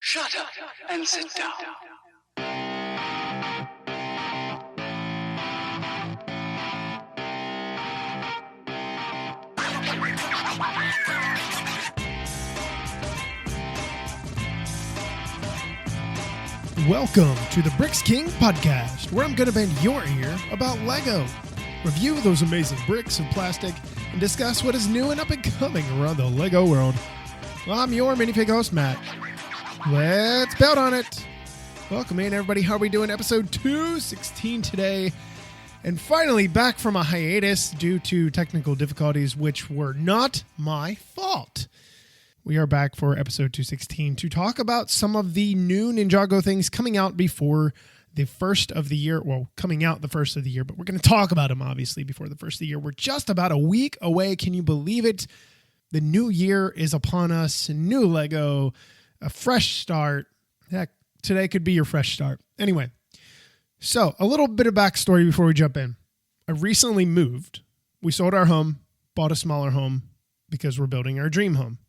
Shut up and sit down. Welcome to the Bricks King podcast, where I'm going to bend your ear about Lego, review those amazing bricks and plastic, and discuss what is new and up and coming around the Lego world. I'm your Minifig host, Matt. Let's build on it. Welcome in, everybody. How are we doing? Episode 216 today. And finally back from a hiatus due to technical difficulties, which were not my fault. We are back for episode 216 to talk about some of the new Ninjago things coming out before the first of the year. Well, coming out the first of the year, but we're going to talk about them, obviously, before the first of the year. We're just about a week away. Can you believe it? The new year is upon us. New Lego, a fresh start. Heck, today could be your fresh start. Anyway, so a little bit of backstory before we jump in. I recently moved. We sold our home, bought a smaller home because we're building our dream home.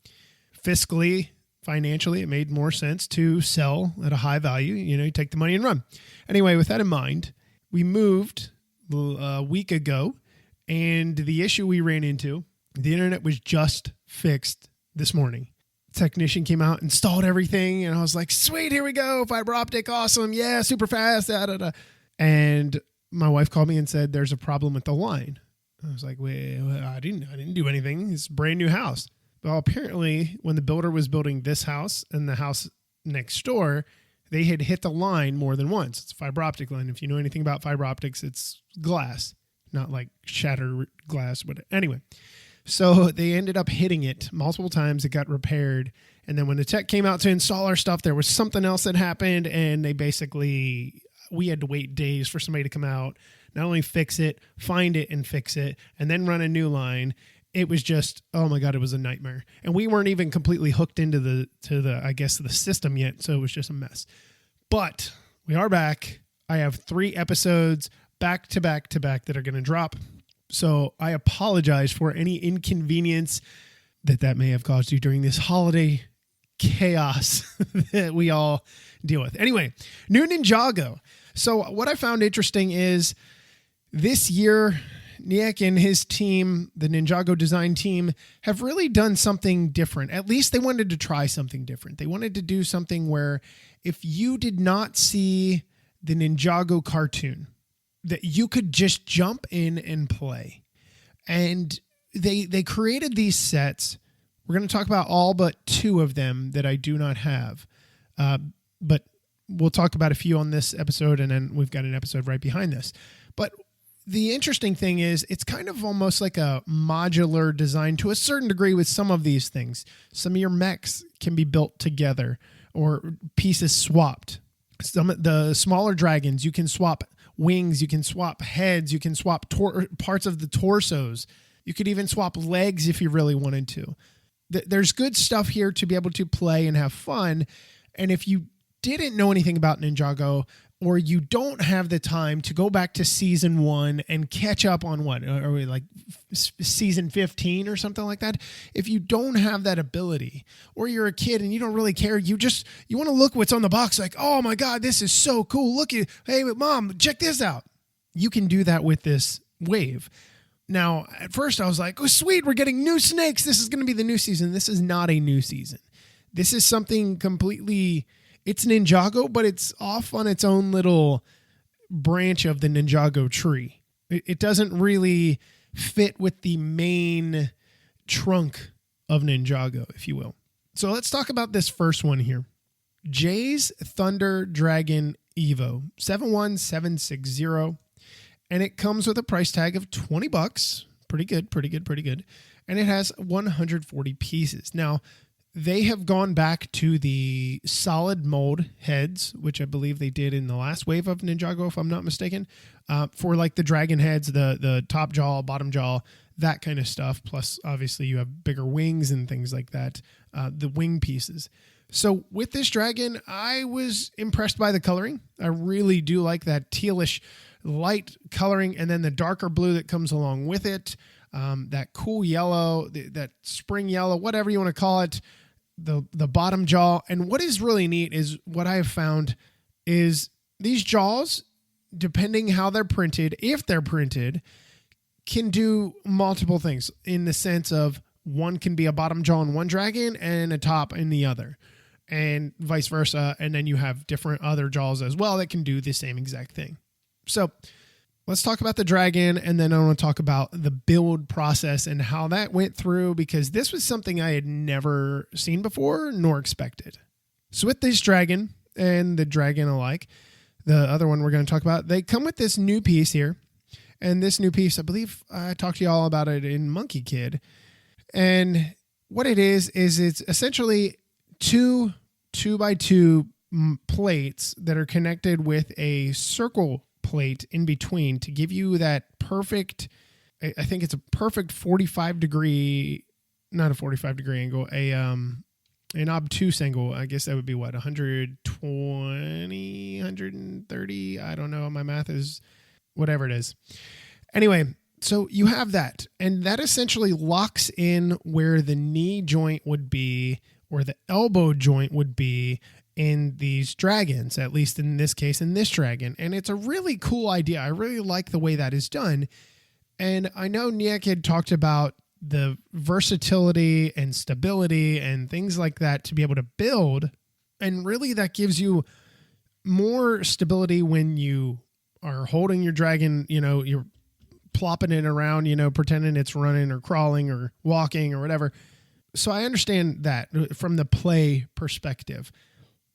Fiscally, financially, it made more sense to sell at a high value. You take the money and run. Anyway, with that in mind, we moved a week ago, and the issue we ran into, the internet was just fixed this morning. Technician came out, installed everything, and I was like, sweet, here we go. Fiber optic, awesome. Yeah, super fast. Da, da, da. And my wife called me and said, there's a problem with the line. I was like, well, I didn't do anything. It's a brand new house. Well, apparently, when the builder was building this house and the house next door, they had hit the line more than once. It's a fiber optic line. If you know anything about fiber optics, it's glass, not like shattered glass. But anyway, so they ended up hitting it multiple times. It got repaired. And then when the tech came out to install our stuff, there was something else that happened. And we had to wait days for somebody to come out, not only fix it, find it and fix it, and then run a new line. It was just, oh my God, it was a nightmare. And we weren't even completely hooked into the system yet. So it was just a mess. But we are back. I have 3 episodes back to back that are going to drop. So I apologize for any inconvenience that may have caused you during this holiday chaos that we all deal with. Anyway, new Ninjago. So what I found interesting is this year, Mech and his team, the Ninjago design team, have really done something different. At least they wanted to try something different. They wanted to do something where if you did not see the Ninjago cartoon, that you could just jump in and play. And they created these sets. We're going to talk about all but 2 of them that I do not have. But we'll talk about a few on this episode, and then we've got an episode right behind this. But the interesting thing is it's kind of almost like a modular design to a certain degree with some of these things. Some of your mechs can be built together or pieces swapped. Some of the smaller dragons, you can swap wings, you can swap heads, you can swap parts of the torsos. You could even swap legs if you really wanted to. There's good stuff here to be able to play and have fun. And if you didn't know anything about Ninjago, or you don't have the time to go back to season 1 and catch up on season 15 or something like that. If you don't have that ability, or you're a kid and you don't really care, you want to look what's on the box like, oh my God, this is so cool. Look at, hey, Mom, check this out. You can do that with this wave. Now, at first I was like, oh, sweet, we're getting new snakes. This is going to be the new season. This is not a new season. This is something completely... It's Ninjago, but it's off on its own little branch of the Ninjago tree. It doesn't really fit with the main trunk of Ninjago, if you will. So let's talk about this first one here. Jay's Thunder Dragon Evo 71760. And it comes with a price tag of $20. Pretty good. And it has 140 pieces. Now, they have gone back to the solid mold heads, which I believe they did in the last wave of Ninjago, if I'm not mistaken, for like the dragon heads, the top jaw, bottom jaw, that kind of stuff. Plus, obviously, you have bigger wings and things like that, the wing pieces. So with this dragon, I was impressed by the coloring. I really do like that tealish light coloring, and then the darker blue that comes along with it, that cool yellow, that spring yellow, whatever you want to call it. the bottom jaw. And what is really neat is what I have found is these jaws, depending how they're printed, if they're printed, can do multiple things in the sense of one can be a bottom jaw in one dragon and a top in the other, and vice versa. And then you have different other jaws as well that can do the same exact thing. So let's talk about the dragon, and then I want to talk about the build process and how that went through, because this was something I had never seen before nor expected. So with this dragon and the dragon alike, the other one we're going to talk about, they come with this new piece here. And this new piece, I believe I talked to you all about it in Monkey Kid. And what it is it's essentially two 2x2 plates that are connected with a circle plate in between to give you that perfect, I think it's a perfect 45 degree, not a 45 degree angle, an obtuse angle. I guess that would be what, 120, 130. I don't know. My math is whatever it is. Anyway, so you have that, and that essentially locks in where the knee joint would be or the elbow joint would be in these dragons, at least in this case, in this dragon. And it's a really cool idea. I really like the way that is done. And I know Nick had talked about the versatility and stability and things like that to be able to build. And really that gives you more stability when you are holding your dragon, you're plopping it around, pretending it's running or crawling or walking or whatever. So I understand that from the play perspective.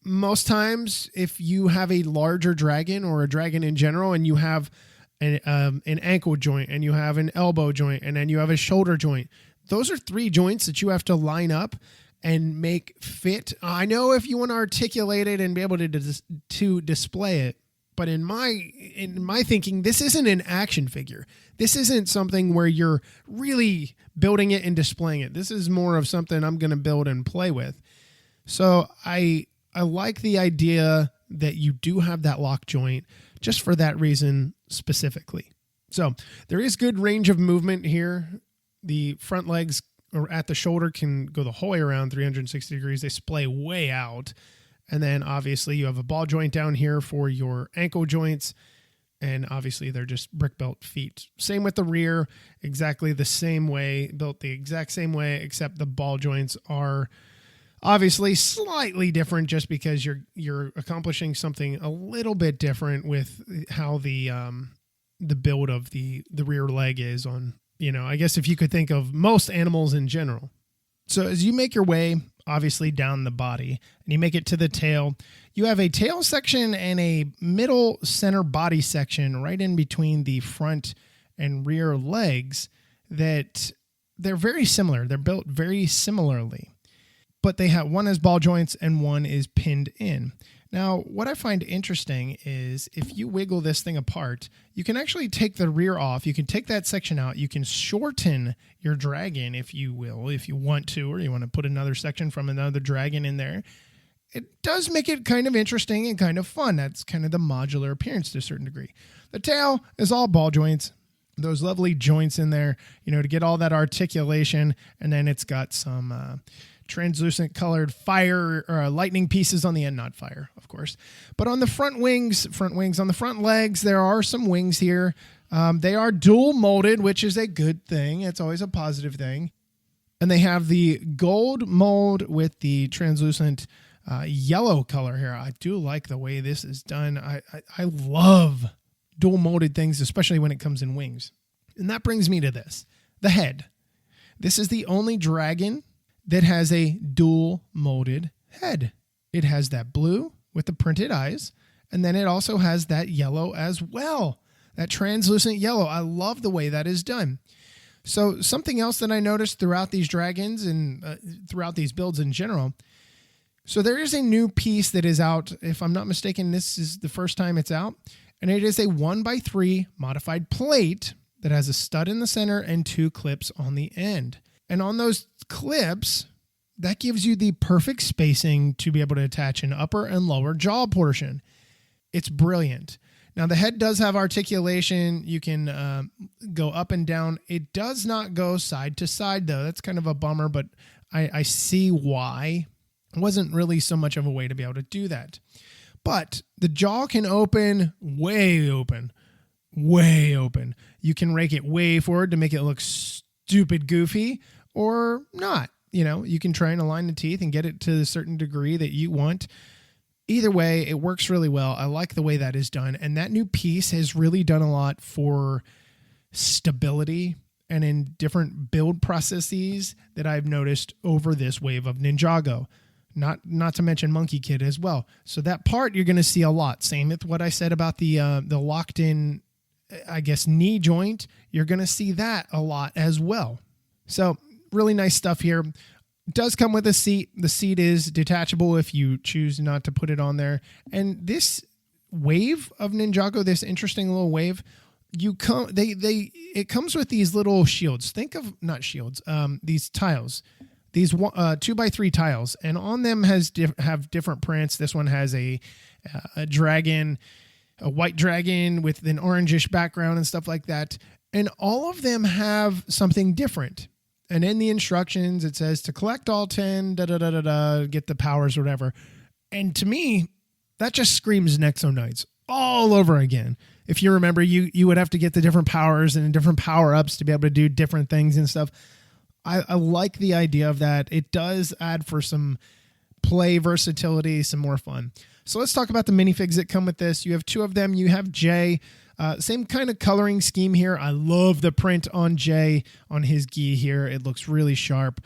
Most times, if you have a larger dragon or a dragon in general, and you have an ankle joint and you have an elbow joint and then you have a shoulder joint, those are 3 joints that you have to line up and make fit. I know if you want to articulate it and be able to display it, but in my thinking, this isn't an action figure. This isn't something where you're really building it and displaying it. This is more of something I'm going to build and play with. So I like the idea that you do have that lock joint just for that reason specifically. So there is good range of movement here. The front legs or at the shoulder can go the whole way around 360 degrees. They splay way out. And then obviously you have a ball joint down here for your ankle joints. And obviously they're just brick built feet. Same with the rear, exactly the same way, built the exact same way, except the ball joints are obviously slightly different just because you're accomplishing something a little bit different with how the build of the rear leg is on, I guess if you could think of most animals in general. So as you make your way, obviously, down the body, and you make it to the tail, you have a tail section and a middle center body section right in between the front and rear legs that they're very similar. They're built very similarly, but they have one has ball joints and one is pinned in. Now, what I find interesting is if you wiggle this thing apart, you can actually take the rear off. You can take that section out. You can shorten your dragon, if you will, if you want to, or you want to put another section from another dragon in there. It does make it kind of interesting and kind of fun. That's kind of the modular appearance to a certain degree. The tail is all ball joints, those lovely joints in there, to get all that articulation. And then it's got some translucent colored fire or lightning pieces on the end, not fire, of course. But on the front wings, on the front legs, there are some wings here. They are dual molded, which is a good thing. It's always a positive thing. And they have the gold mold with the translucent yellow color here. I do like the way this is done. I love dual molded things, especially when it comes in wings. And that brings me to this, the head. This is the only dragon that has a dual molded head. It has that blue with the printed eyes, and then it also has that yellow as well, that translucent yellow. I love the way that is done. So something else that I noticed throughout these dragons and throughout these builds in general, so there is a new piece that is out. If I'm not mistaken, this is the first time it's out, and it is a 1x3 modified plate that has a stud in the center and 2 clips on the end. And on those clips, that gives you the perfect spacing to be able to attach an upper and lower jaw portion. It's brilliant. Now, the head does have articulation. You can go up and down. It does not go side to side, though. That's kind of a bummer, but I see why. wasn't really so much of a way to be able to do that. But the jaw can open way open. You can rake it way forward to make it look stupid goofy or not. You can try and align the teeth and get it to a certain degree that you want. Either way, it works really well. I like the way that is done. And that new piece has really done a lot for stability and in different build processes that I've noticed over this wave of Ninjago. Not to mention Monkey Kid as well. So that part you're going to see a lot. Same with what I said about the locked in, I guess, knee joint. You're going to see that a lot as well. So really nice stuff here. It does come with a seat. The seat is detachable if you choose not to put it on there. And this wave of Ninjago, this interesting little wave, it comes with these little shields. Think of not shields, these tiles. These 2x3 tiles, and on them have different prints. This one has a dragon, a white dragon with an orangish background and stuff like that. And all of them have something different. And in the instructions, it says to collect all 10, get the powers, whatever. And to me, that just screams Nexo Knights all over again. If you remember, you would have to get the different powers and different power-ups to be able to do different things and stuff. I like the idea of that. It does add for some play versatility, some more fun. So let's talk about the minifigs that come with this. You have two of them. You have Jay. Same kind of coloring scheme here. I love the print on Jay on his gi here. It looks really sharp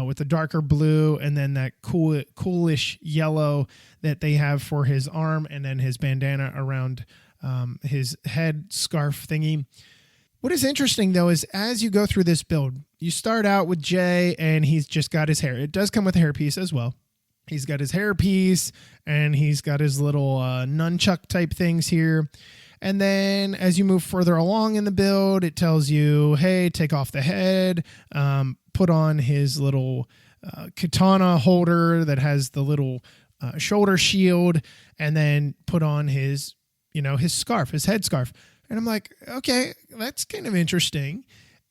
with the darker blue and then that coolish yellow that they have for his arm and then his bandana around his head scarf thingy. What is interesting, though, is as you go through this build, you start out with Jay, and he's just got his hair. It does come with a hairpiece as well. He's got his hairpiece, and he's got his little nunchuck type things here. And then as you move further along in the build, it tells you, hey, take off the head, put on his little katana holder that has the little shoulder shield, and then put on his scarf, his head scarf. And I'm like, okay, that's kind of interesting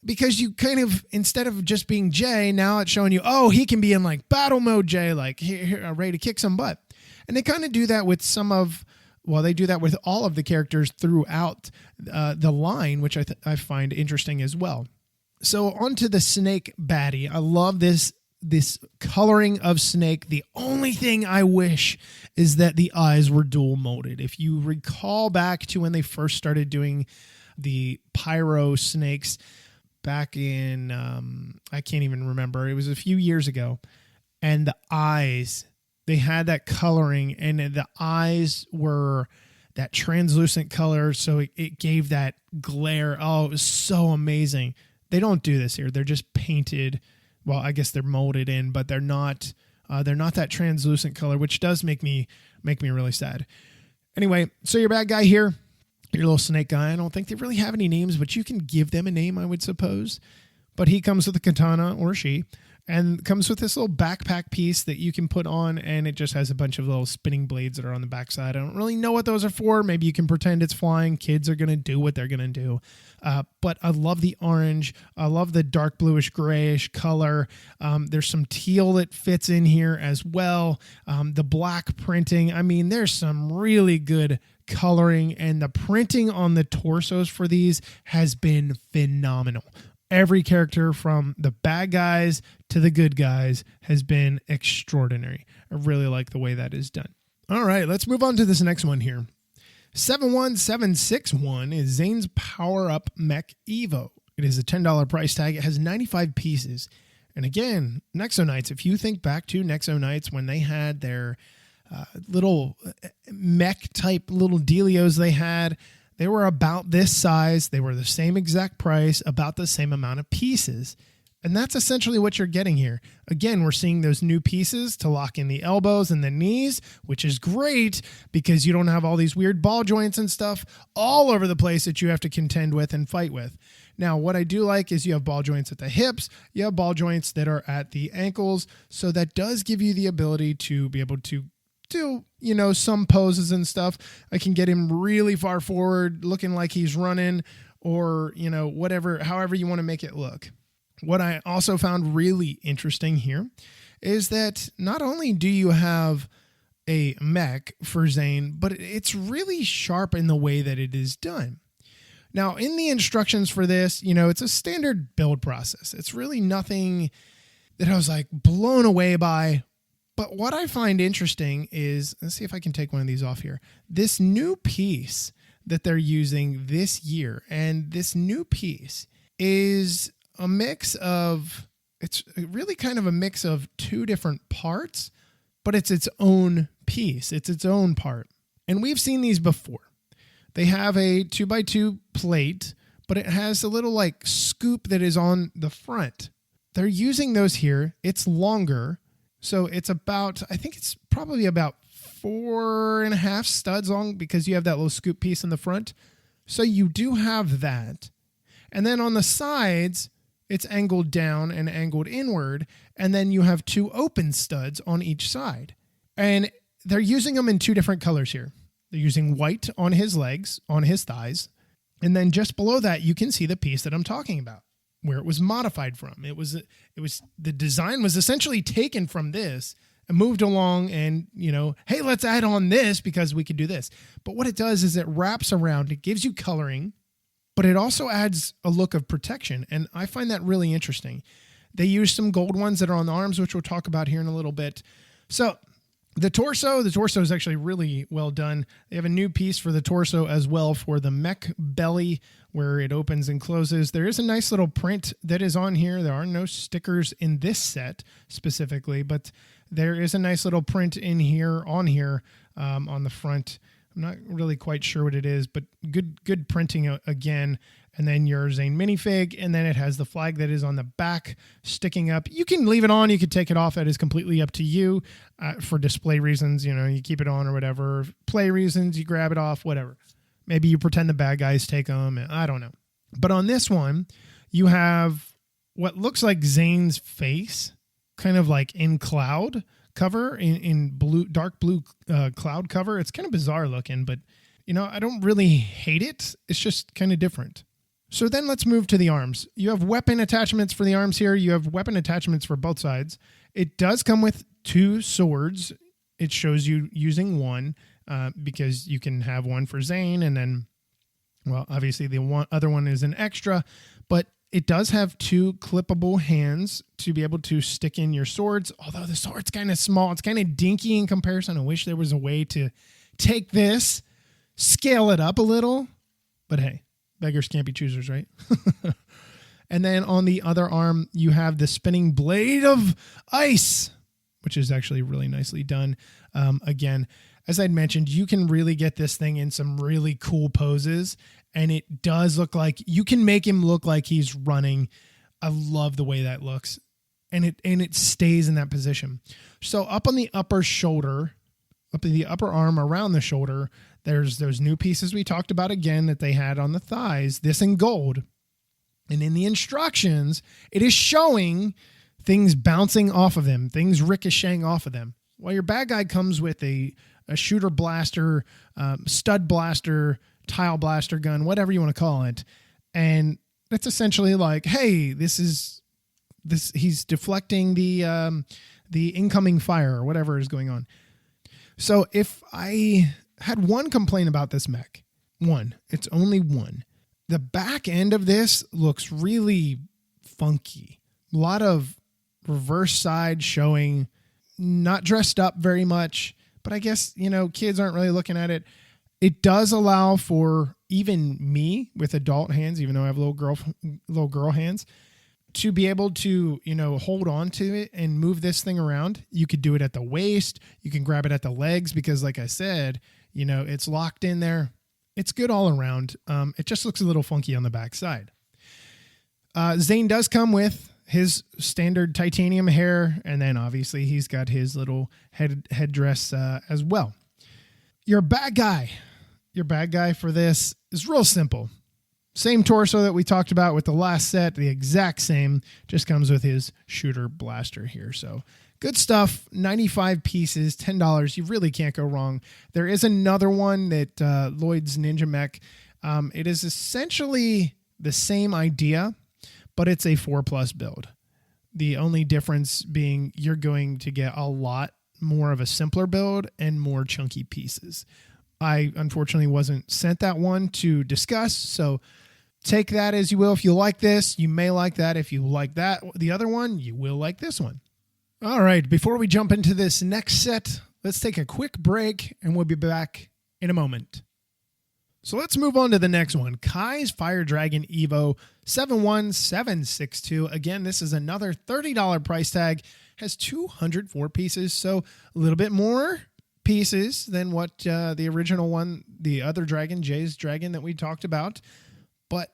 because you kind of, instead of just being Jay, now it's showing you, oh, he can be in like battle mode Jay, like here, ready to kick some butt. And they kind of do that with they do that with all of the characters throughout the line, which I find interesting as well. So onto the Snake baddie. I love this coloring of Snake. The only thing I wish is that the eyes were dual molded. If you recall back to when they first started doing the pyro snakes back in, I can't even remember. It was a few years ago. And the eyes, they had that coloring and the eyes were that translucent color. So it gave that glare. Oh, it was so amazing. They don't do this here. They're just painted. Well, I guess they're molded in, but they're not that translucent color, which does make me really sad. Anyway, so your bad guy here, your little snake guy, I don't think they really have any names, but you can give them a name, I would suppose. But he comes with a katana, or she, and comes with this little backpack piece that you can put on, and it just has a bunch of little spinning blades that are on the backside. I don't really know what those are for. Maybe you can pretend it's flying. Kids are going to do what they're going to do. But I love the orange. I love the dark bluish grayish color. There's some teal that fits in here as well. The black printing. I mean, there's some really good coloring, and the printing on the torsos for these has been phenomenal. Every character from the bad guys to the good guys has been extraordinary. I really like the way that is done. All right, let's move on to this next one here. 71761 is Zayn's Power Up Mech Evo. It is a $10 price tag. It has 95 pieces. And again, Nexo Knights, if you think back to Nexo Knights when they had their little mech type little dealios they were about this size. They were the same exact price, about the same amount of pieces. And that's essentially what you're getting here. Again, we're seeing those new pieces to lock in the elbows and the knees, which is great because you don't have all these weird ball joints and stuff all over the place that you have to contend with and fight with. Now, what I do like is you have ball joints at the hips, you have ball joints that are at the ankles. So that does give you the ability to be able to do, some poses and stuff. I can get him really far forward looking like he's running or, however you want to make it look. What I also found really interesting here is that not only do you have a mech for Zayn, but it's really sharp in the way that it is done. Now, in the instructions for this, it's a standard build process. It's really nothing that I was like blown away by. But what I find interesting is, let's see if I can take one of these off here. This new piece that they're using this year, and this new piece is a mix of, it's really kind of a mix of two different parts, but it's its own piece. It's its own part. And we've seen these before. They have a 2x2 plate, but it has a little like scoop that is on the front. They're using those here. It's longer. So it's about, I think it's probably about 4.5 studs long because you have that little scoop piece in the front. So you do have that. And then on the sides, it's angled down and angled inward. And then you have two open studs on each side. And they're using them in two different colors here. They're using white on his legs, on his thighs. And then just below that, you can see the piece that I'm talking about, where it was modified from. It was the design was essentially taken from this and moved along and, hey, let's add on this because we could do this. But what it does is it wraps around, it gives you coloring, but it also adds a look of protection. And I find that really interesting. They use some gold ones that are on the arms, which we'll talk about here in a little bit. So the torso is actually really well done. They have a new piece for the torso as well for the mech belly where it opens and closes. There is a nice little print that is on here. There are no stickers in this set specifically, but there is a nice little print in here on the front. I'm not really quite sure what it is, but good printing again. And then your Zayn minifig, and then it has the flag that is on the back sticking up. You can leave it on, you could take it off. That is completely up to you. For display reasons, you keep it on or whatever. Play reasons, you grab it off, whatever. Maybe you pretend the bad guys take them. I don't know. But on this one, you have what looks like Zayn's face, kind of like in cloud cover, in blue, dark blue cloud cover. It's kind of bizarre looking, but I don't really hate it. It's just kind of different. So then let's move to the arms. You have weapon attachments for the arms here. You have weapon attachments for both sides. It does come with two swords. It shows you using one because you can have one for Zayn, and then, well, obviously the other one is an extra, but it does have two clippable hands to be able to stick in your swords, although the sword's kind of small. It's kind of dinky in comparison. I wish there was a way to take this, scale it up a little, but hey. Beggars can't be choosers, right? And then on the other arm, you have the spinning blade of ice, which is actually really nicely done. Again, as I'd mentioned, you can really get this thing in some really cool poses, and it does look like you can make him look like he's running. I love the way that looks, and it stays in that position. So up on the upper shoulder, up in the upper arm around the shoulder, there's those new pieces we talked about again that they had on the thighs, this in gold. And in the instructions, it is showing things bouncing off of them, things ricocheting off of them. Well, your bad guy comes with a shooter blaster, stud blaster, tile blaster gun, whatever you want to call it. And that's essentially like, hey, he's deflecting the incoming fire or whatever is going on. So if I had one complaint about this mech, it's only one. The back end of this looks really funky. A lot of reverse side showing, not dressed up very much, but I guess, kids aren't really looking at it. It does allow for even me with adult hands, even though I have little girl hands, to be able to, hold on to it and move this thing around. You could do it at the waist. You can grab it at the legs because, like I said, it's locked in there. It's good all around. It just looks a little funky on the back side. Zayn does come with his standard titanium hair, and then obviously he's got his little headdress as well. Your bad guy for this is real simple. Same torso that we talked about with the last set, the exact same, just comes with his shooter blaster here. So good stuff, 95 pieces, $10. You really can't go wrong. There is another one that Lloyd's Ninja Mech. It is essentially the same idea, but it's a 4+ build. The only difference being you're going to get a lot more of a simpler build and more chunky pieces. I unfortunately wasn't sent that one to discuss, so take that as you will. If you like this, you may like that. If you like that, the other one, you will like this one. All right, before we jump into this next set, let's take a quick break and we'll be back in a moment. So let's move on to the next one. Kai's Fire Dragon Evo 71762. Again, this is another $30 price tag. Has 204 pieces, so a little bit more pieces than what the original one, the other dragon, Jay's dragon that we talked about. But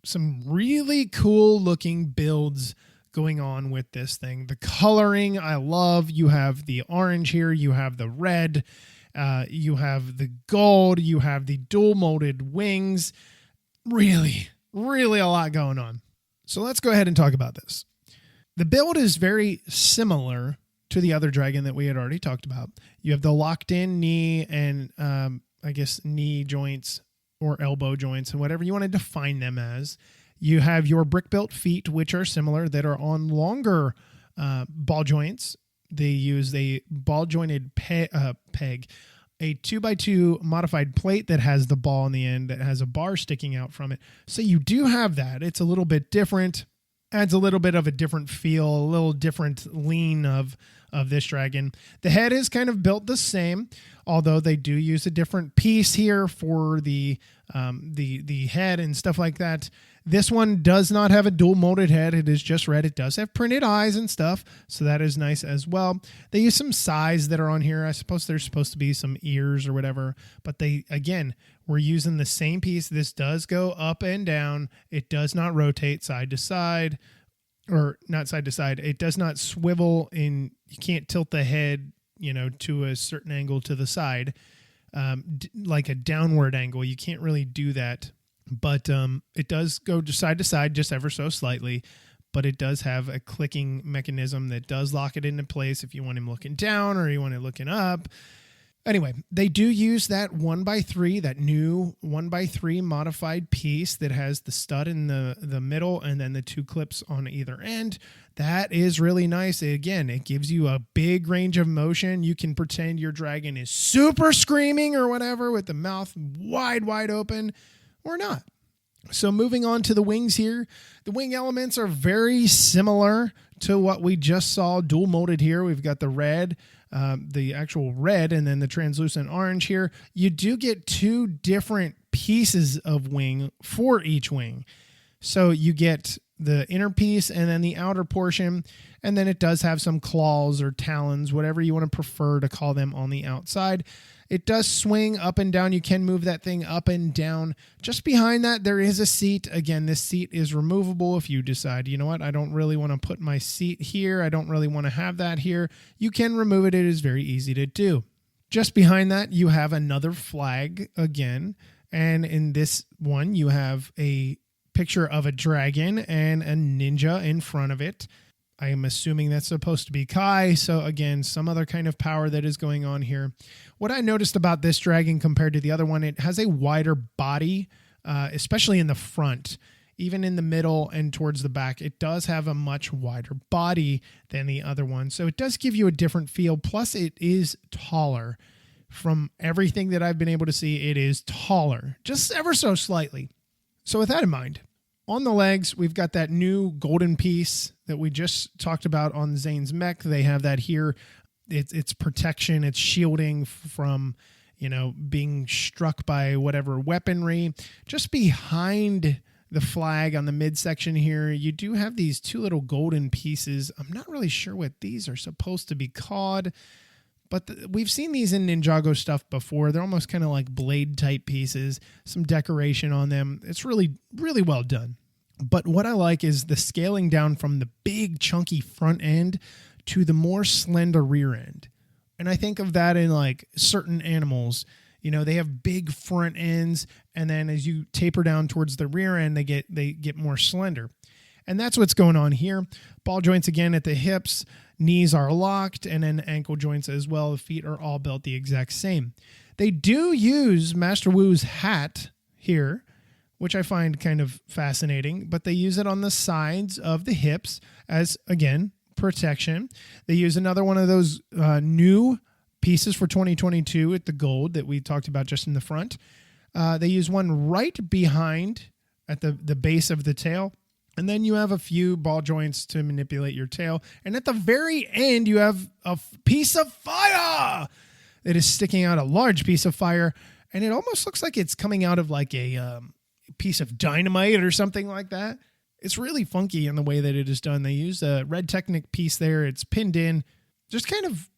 some really cool looking builds going on with this thing. The coloring I love. You have the orange here. You have the red. You have the gold, you have the dual molded wings. Really, really a lot going on. So let's go ahead and talk about this. The build is very similar to the other dragon that we had already talked about. You have the locked in knee and I guess knee joints or elbow joints and whatever you want to define them as. You have your brick built feet, which are similar, that are on longer ball joints. They use a ball jointed peg, a 2x2 modified plate that has the ball on the end that has a bar sticking out from it. So you do have that. It's a little bit different, adds a little bit of a different feel, a little different lean of this dragon. The head is kind of built the same, although they do use a different piece here for the head and stuff like that. This one does not have a dual molded head. It is just red. It does have printed eyes and stuff, so that is nice as well. They use some size that are on here. I suppose there's supposed to be some ears or whatever, but we're using the same piece. This does go up and down. It does not rotate side to side, or not side to side. It does not swivel in. You can't tilt the head, to a certain angle to the side, like a downward angle. You can't really do that. But it does go side to side just ever so slightly, but it does have a clicking mechanism that does lock it into place if you want him looking down or you want him looking up. Anyway, they do use that 1x3, that new 1x3 modified piece that has the stud in the middle and then the two clips on either end. That is really nice. Again, it gives you a big range of motion. You can pretend your dragon is super screaming or whatever with the mouth wide open, or not. So moving on to the wings here, the wing elements are very similar to what we just saw dual molded here. We've got the red, the actual red, and then the translucent orange here. You do get two different pieces of wing for each wing. So you get the inner piece and then the outer portion, and then it does have some claws or talons, whatever you want to prefer to call them, on the outside. It does swing up and down. You can move that thing up and down. Just behind that, there is a seat. Again, this seat is removable if you decide, you know what, I don't really want to put my seat here. I don't really want to have that here. You can remove it. It is very easy to do. Just behind that, you have another flag again. And in this one, you have a picture of a dragon and a ninja in front of it. I am assuming that's supposed to be Kai. So again, some other kind of power that is going on here. What I noticed about this dragon compared to the other one, it has a wider body, especially in the front, even in the middle and towards the back. It does have a much wider body than the other one. So it does give you a different feel. Plus it is taller. From everything that I've been able to see, it is taller, just ever so slightly. So with that in mind, on the legs, we've got that new golden piece that we just talked about on Zayn's mech. They have that here. It's protection. It's shielding from, being struck by whatever weaponry. Just behind the flag on the midsection here, you do have these two little golden pieces. I'm not really sure what these are supposed to be called, but we've seen these in Ninjago stuff before. They're almost kind of like blade type pieces, some decoration on them. It's really, really well done. But what I like is the scaling down from the big chunky front end to the more slender rear end. And I think of that in like certain animals. They have big front ends, and then as you taper down towards the rear end, they get more slender. And that's what's going on here. Ball joints again at the hips, knees are locked, and then ankle joints as well. The feet are all built the exact same. They do use Master Wu's hat here, which I find kind of fascinating, but they use it on the sides of the hips as, again, protection. They use another one of those new pieces for 2022 with the gold that we talked about just in the front. They use one right behind at the base of the tail. And then you have a few ball joints to manipulate your tail. And at the very end, you have a piece of fire that is sticking out, a large piece of fire. And it almost looks like it's coming out of like a piece of dynamite or something like that. It's really funky in the way that it is done. They use a red Technic piece there. It's pinned in. Just kind of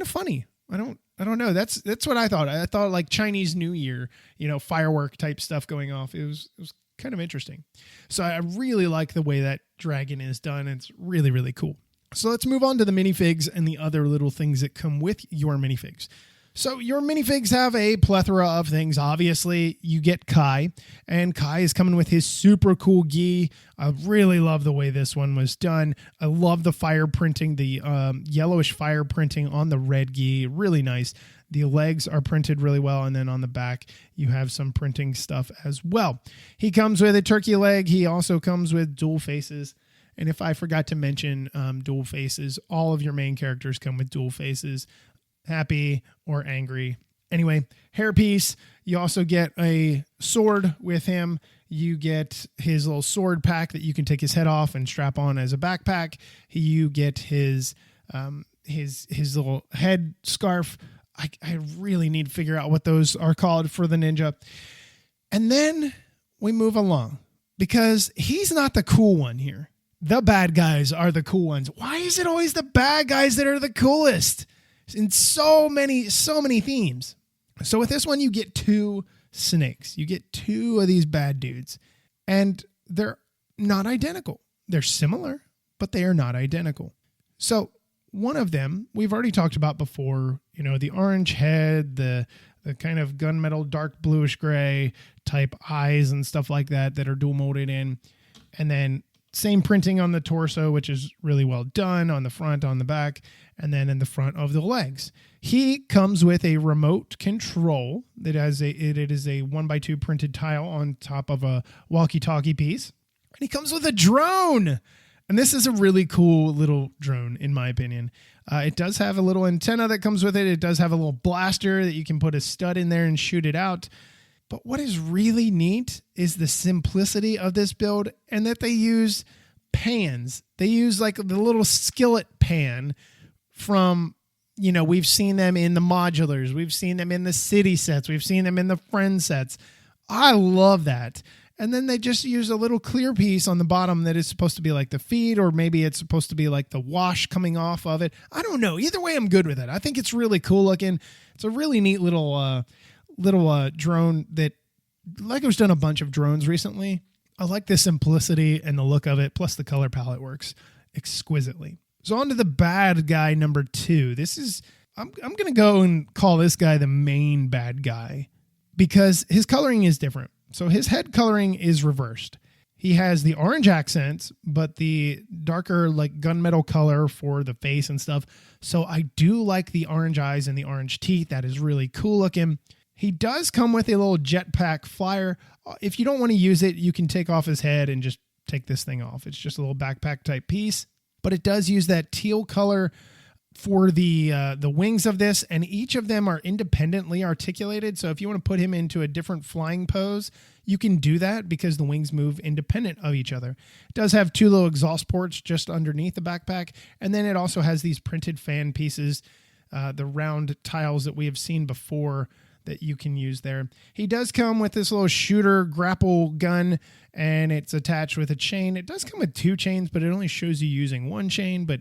funny. I don't know. That's what I thought. I thought like Chinese New Year, firework type stuff going off. It was kind of interesting. So I really like the way that dragon is done. It's really, really cool. So let's move on to the minifigs and the other little things that come with your minifigs. So your minifigs have a plethora of things. Obviously, you get Kai, and Kai is coming with his super cool gi. I really love the way this one was done. I love the fire printing, the yellowish fire printing on the red gi. Really nice. The legs are printed really well, and then on the back, you have some printing stuff as well. He comes with a turkey leg. He also comes with dual faces. And if I forgot to mention dual faces, all of your main characters come with dual faces. Happy or angry. Anyway, hairpiece. You also get a sword with him. You get his little sword pack that you can take his head off and strap on as a backpack. You get his little head scarf. I really need to figure out what those are called for the ninja. And then we move along because he's not the cool one here. The bad guys are the cool ones. Why is it always the bad guys that are the coolest? In so many themes. So with this one, you get two snakes. You get two of these bad dudes. And they're not identical. They're similar, but they are not identical. So one of them, we've already talked about before, the orange head, the kind of gunmetal, dark bluish gray type eyes and stuff like that are dual molded in. And then same printing on the torso, which is really well done on the front, on the back, and then in the front of the legs. He comes with a remote control that has it is a 1x2 printed tile on top of a walkie-talkie piece. And he comes with a drone. And this is a really cool little drone, in my opinion. It does have a little antenna that comes with it. It does have a little blaster that you can put a stud in there and shoot it out. But what is really neat is the simplicity of this build and that they use pans. They use like the little skillet pan from, we've seen them in the modulars. We've seen them in the city sets. We've seen them in the friend sets. I love that. And then they just use a little clear piece on the bottom that is supposed to be like the feed, or maybe it's supposed to be like the wash coming off of it. I don't know. Either way, I'm good with it. I think it's really cool looking. It's a really neat little drone that Lego's done a bunch of drones recently. I like the simplicity and the look of it. Plus the color palette works exquisitely. So on to the bad guy number 2. I'm going to go and call this guy the main bad guy because his coloring is different. So his head coloring is reversed. He has the orange accents, but the darker like gunmetal color for the face and stuff. So I do like the orange eyes and the orange teeth. That is really cool looking. He does come with a little jetpack flyer. If you don't want to use it, you can take off his head and just take this thing off. It's just a little backpack type piece, but it does use that teal color for the wings of this, and each of them are independently articulated. So if you want to put him into a different flying pose, you can do that because the wings move independent of each other. It does have 2 little exhaust ports just underneath the backpack, and then it also has these printed fan pieces, the round tiles that we have seen before that you can use there. He does come with this little shooter grapple gun, and it's attached with a chain. It does come with 2 chains, but it only shows you using 1 chain, but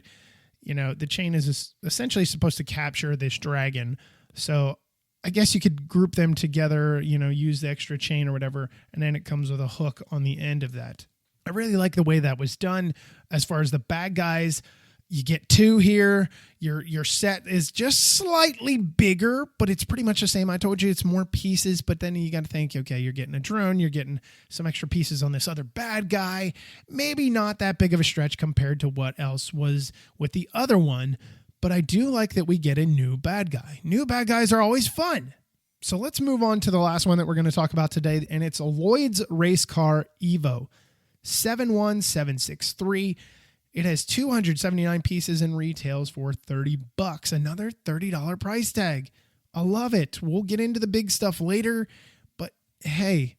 the chain is essentially supposed to capture this dragon. So I guess you could group them together, use the extra chain or whatever, and then it comes with a hook on the end of that. I really like the way that was done. As far as the bad guys, you get 2 here. Your set is just slightly bigger, but it's pretty much the same. I told you it's more pieces, but then you got to think, okay, you're getting a drone, you're getting some extra pieces on this other bad guy. Maybe not that big of a stretch compared to what else was with the other one, but I do like that we get a new bad guy. New bad guys are always fun. So let's move on to the last one that we're going to talk about today, and it's Lloyd's Race Car Evo 71763. It has 279 pieces and retails for $30. Another $30 price tag. I love it. We'll get into the big stuff later, but hey,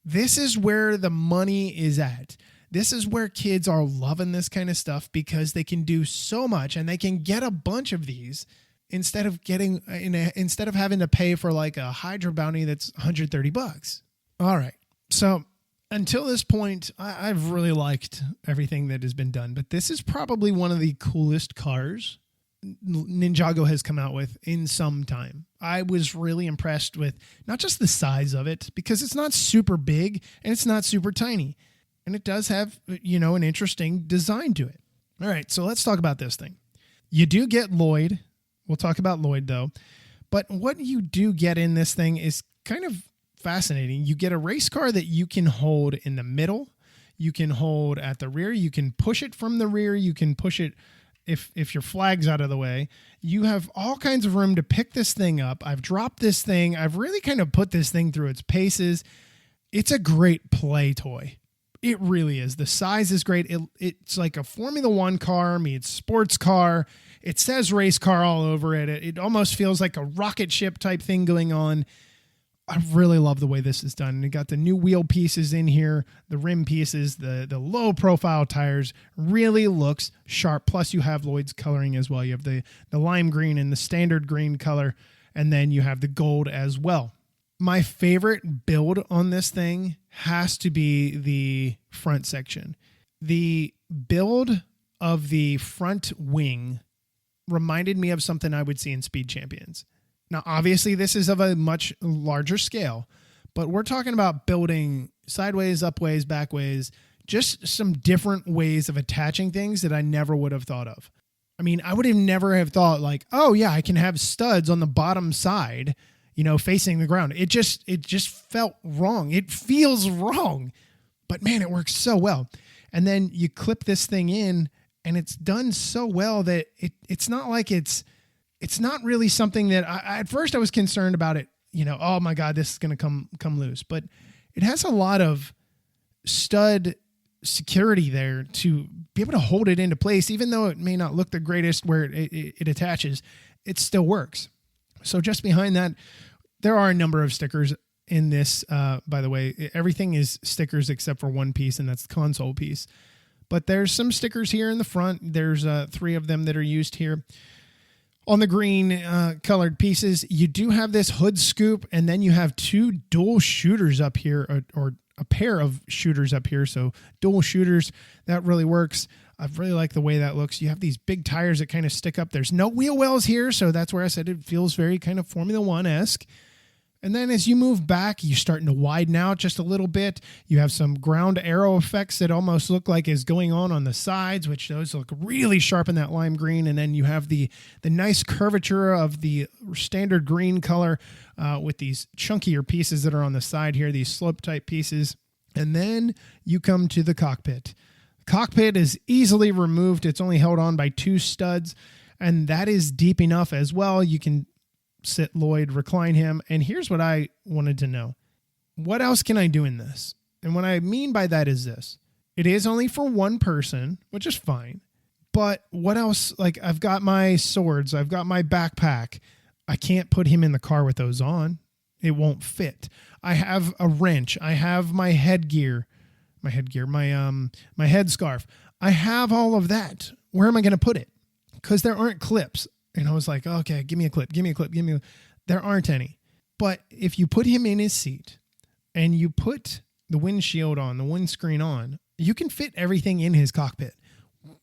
this is where the money is at. This is where kids are loving this kind of stuff because they can do so much and they can get a bunch of these instead of having to pay for like a Hydra bounty that's $130. All right. So until this point, I've really liked everything that has been done, but this is probably one of the coolest cars Ninjago has come out with in some time. I was really impressed with not just the size of it, because it's not super big and it's not super tiny. And it does have, an interesting design to it. All right, so let's talk about this thing. You do get Lloyd. We'll talk about Lloyd, though. But what you do get in this thing is kind of fascinating. You get a race car that you can hold in the middle. You can hold at the rear. You can push it from the rear. You can push it if your flag's out of the way. You have all kinds of room to pick this thing up. I've dropped this thing. I've really kind of put this thing through its paces. It's a great play toy. It really is. The size is great. It's like a Formula One car meets sports car. It says race car all over it. It almost feels like a rocket ship type thing going on. I really love the way this is done. You got the new wheel pieces in here, the rim pieces, the low profile tires. Really looks sharp. Plus you have Lloyd's coloring as well. You have the lime green and the standard green color, and then you have the gold as well. My favorite build on this thing has to be the front section. The build of the front wing reminded me of something I would see in Speed Champions. Now, obviously, this is of a much larger scale, but we're talking about building sideways, upways, backways, just some different ways of attaching things that I never would have thought of. I mean, I would have never have thought like, oh yeah, I can have studs on the bottom side, facing the ground. It just felt wrong. It feels wrong, but man, it works so well. And then you clip this thing in and it's done so well that it's not like it's not really something that at first I was concerned about it, oh my God, this is going to come loose, but it has a lot of stud security there to be able to hold it into place. Even though it may not look the greatest where it attaches, it still works. So just behind that, there are a number of stickers in this. By the way, everything is stickers except for one piece, and that's the console piece. But there's some stickers here in the front. There's 3 of them that are used here. On the green colored pieces, you do have this hood scoop, and then you have 2 dual shooters up here, or a pair of shooters up here. So dual shooters, that really works. I really like the way that looks. You have these big tires that kind of stick up. There's no wheel wells here, so that's where I said it feels very kind of Formula One-esque. And then as you move back, you're starting to widen out just a little bit. You have some ground arrow effects that almost look like is going on the sides, which those look really sharp in that lime green. And then you have the nice curvature of the standard green color with these chunkier pieces that are on the side here, these slope type pieces. And then you come to the cockpit. Cockpit is easily removed. It's only held on by 2 studs, and that is deep enough as well. You can sit Lloyd, recline him. And here's what I wanted to know. What else can I do in this? And what I mean by that is this. It is only for one person, which is fine. But what else? Like, I've got my swords. I've got my backpack. I can't put him in the car with those on. It won't fit. I have a wrench. I have my headgear. My headscarf. I have all of that. Where am I going to put it? Because there aren't clips. And I was like, okay, give me a clip. There aren't any. But if you put him in his seat and you put the windshield on, the windscreen on, you can fit everything in his cockpit,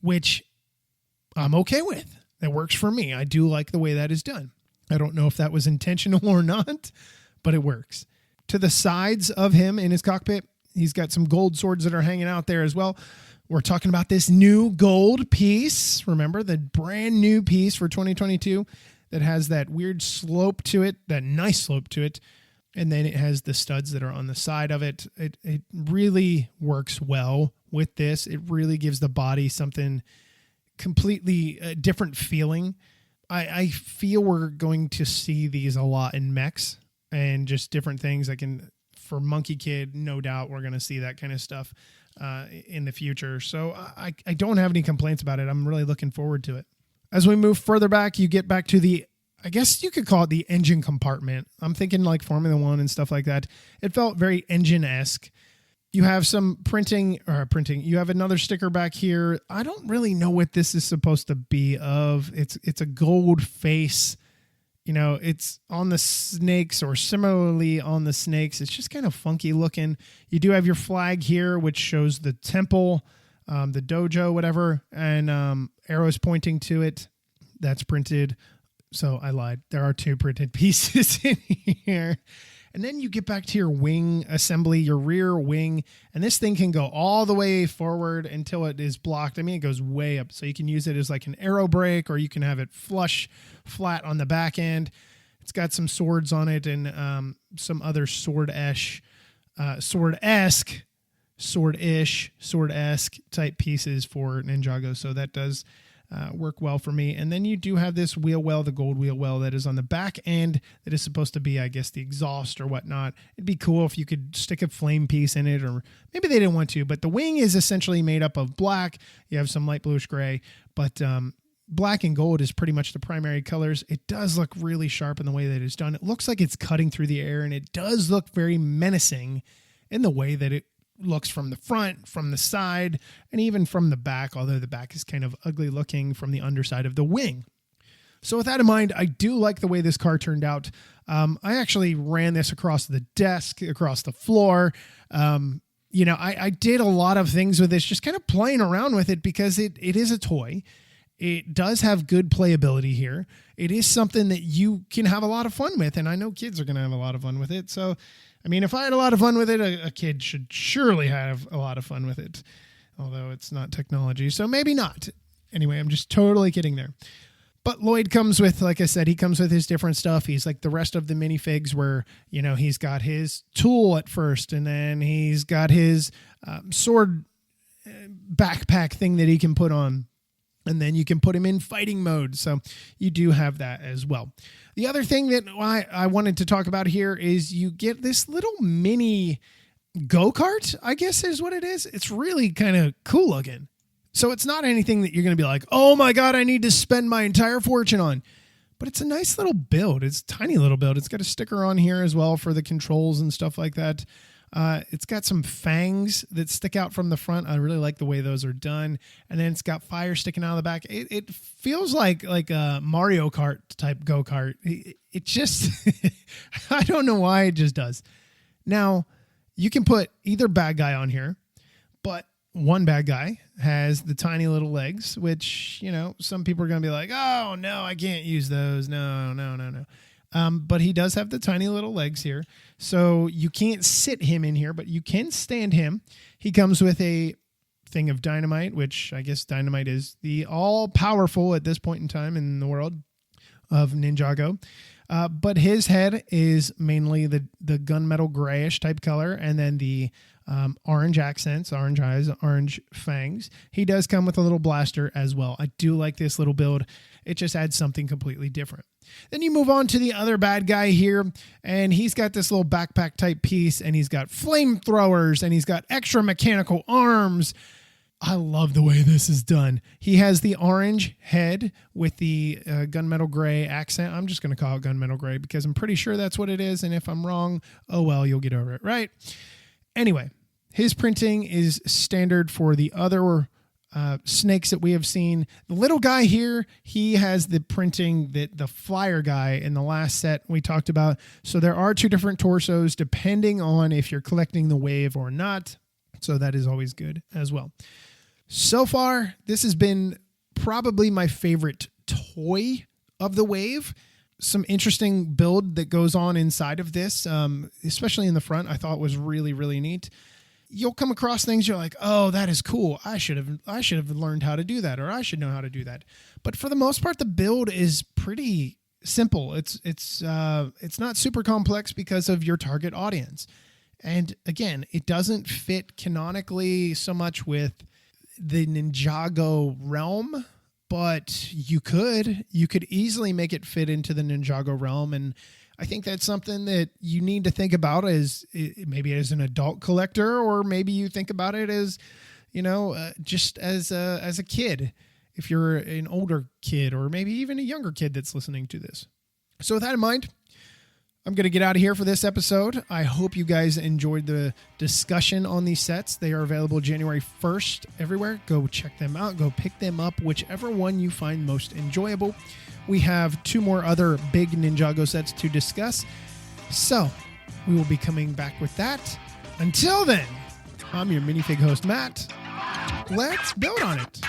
which I'm okay with. That works for me. I do like the way that is done. I don't know if that was intentional or not, but it works. To the sides of him in his cockpit, he's got some gold swords that are hanging out there as well. We're talking about this new gold piece. Remember, the brand new piece for 2022 that has that weird slope to it, that nice slope to it. And then it has the studs that are on the side of it. It really works well with this. It really gives the body something completely different feeling. I feel we're going to see these a lot in mechs and just different things. For Monkey Kid, no doubt we're going to see that kind of stuff in the future. So I don't have any complaints about it. I'm really looking forward to it. As we move further back, you get back to I guess you could call it the engine compartment. I'm thinking like Formula One and stuff like that. It felt very engine-esque. You have some printing. You have another sticker back here. I don't really know what this is supposed to be of. It's a gold face. It's on the snakes or similarly on the snakes. It's just kind of funky looking. You do have your flag here, which shows the temple, the dojo, whatever, and arrows pointing to it. That's printed. So I lied. There are 2 printed pieces in here. And then you get back to your wing assembly, your rear wing, and this thing can go all the way forward until it is blocked. I mean, it goes way up, so you can use it as like an aero brake, or you can have it flush flat on the back end. It's got some swords on it and some other sword-esque type pieces for Ninjago, so that does work well for me. And then you do have this wheel well, the gold wheel well that is on the back end that is supposed to be, I guess, the exhaust or whatnot. It'd be cool if you could stick a flame piece in it, or maybe they didn't want to, but the wing is essentially made up of black. You have some light bluish gray, but black and gold is pretty much the primary colors. It does look really sharp in the way that it's done. It looks like it's cutting through the air, and it does look very menacing in the way that it looks from the front, from the side, and even from the back, although the back is kind of ugly looking from the underside of the wing. So with that in mind, I do like the way this car turned out. I actually ran this across the desk, across the floor. I did a lot of things with this, just kind of playing around with it because it is a toy. It does have good playability here. It is something that you can have a lot of fun with, and I know kids are going to have a lot of fun with it. So I mean, if I had a lot of fun with it, a kid should surely have a lot of fun with it, although it's not technology, so maybe not. Anyway, I'm just totally kidding there. But Lloyd comes with, like I said, he comes with his different stuff. He's like the rest of the minifigs where, he's got his tool at first, and then he's got his sword backpack thing that he can put on. And then you can put him in fighting mode. So you do have that as well. The other thing that I wanted to talk about here is you get this little mini go-kart, I guess is what it is. It's really kind of cool looking. So it's not anything that you're going to be like, oh my God, I need to spend my entire fortune on. But it's a nice little build. It's a tiny little build. It's got a sticker on here as well for the controls and stuff like that. It's got some fangs that stick out from the front. I really like the way those are done. And then it's got fire sticking out of the back. It feels like a Mario Kart type go-kart. It just, I don't know why, it just does. Now, you can put either bad guy on here, but one bad guy has the tiny little legs, which, some people are going to be like, oh, no, I can't use those. No. But he does have the tiny little legs here. So you can't sit him in here, but you can stand him. He comes with a thing of dynamite, which I guess dynamite is the all-powerful at this point in time in the world of Ninjago. But his head is mainly the gunmetal grayish type color, and then the orange accents, orange eyes, orange fangs. He does come with a little blaster as well. I do like this little build. It just adds something completely different. Then you move on to the other bad guy here, and he's got this little backpack type piece, and he's got flamethrowers, and he's got extra mechanical arms. I love the way this is done. He has the orange head with the gunmetal gray accent. I'm just going to call it gunmetal gray because I'm pretty sure that's what it is, and if I'm wrong, oh well, you'll get over it, right? Anyway, his printing is standard for the other snakes that we have seen. The little guy here, he has the printing that the flyer guy in the last set we talked about. So there are two different torsos depending on if you're collecting the wave or not. So that is always good as well. So far, this has been probably my favorite toy of the wave. Some interesting build that goes on inside of this, especially in the front, I thought was really, really neat. You'll come across things you're like, oh, that is cool. I should have learned how to do that, or I should know how to do that. But for the most part, the build is pretty simple. It's not super complex because of your target audience. And again, it doesn't fit canonically so much with the Ninjago realm, but you could easily make it fit into the Ninjago realm. And I think that's something that you need to think about as maybe as an adult collector, or maybe you think about it as, just as a kid, if you're an older kid, or maybe even a younger kid that's listening to this. So with that in mind, I'm going to get out of here for this episode. I hope you guys enjoyed the discussion on these sets. They are available January 1st everywhere. Go check them out. Go pick them up, whichever one you find most enjoyable. We have 2 more other big Ninjago sets to discuss. So we will be coming back with that. Until then, I'm your minifig host, Matt. Let's build on it.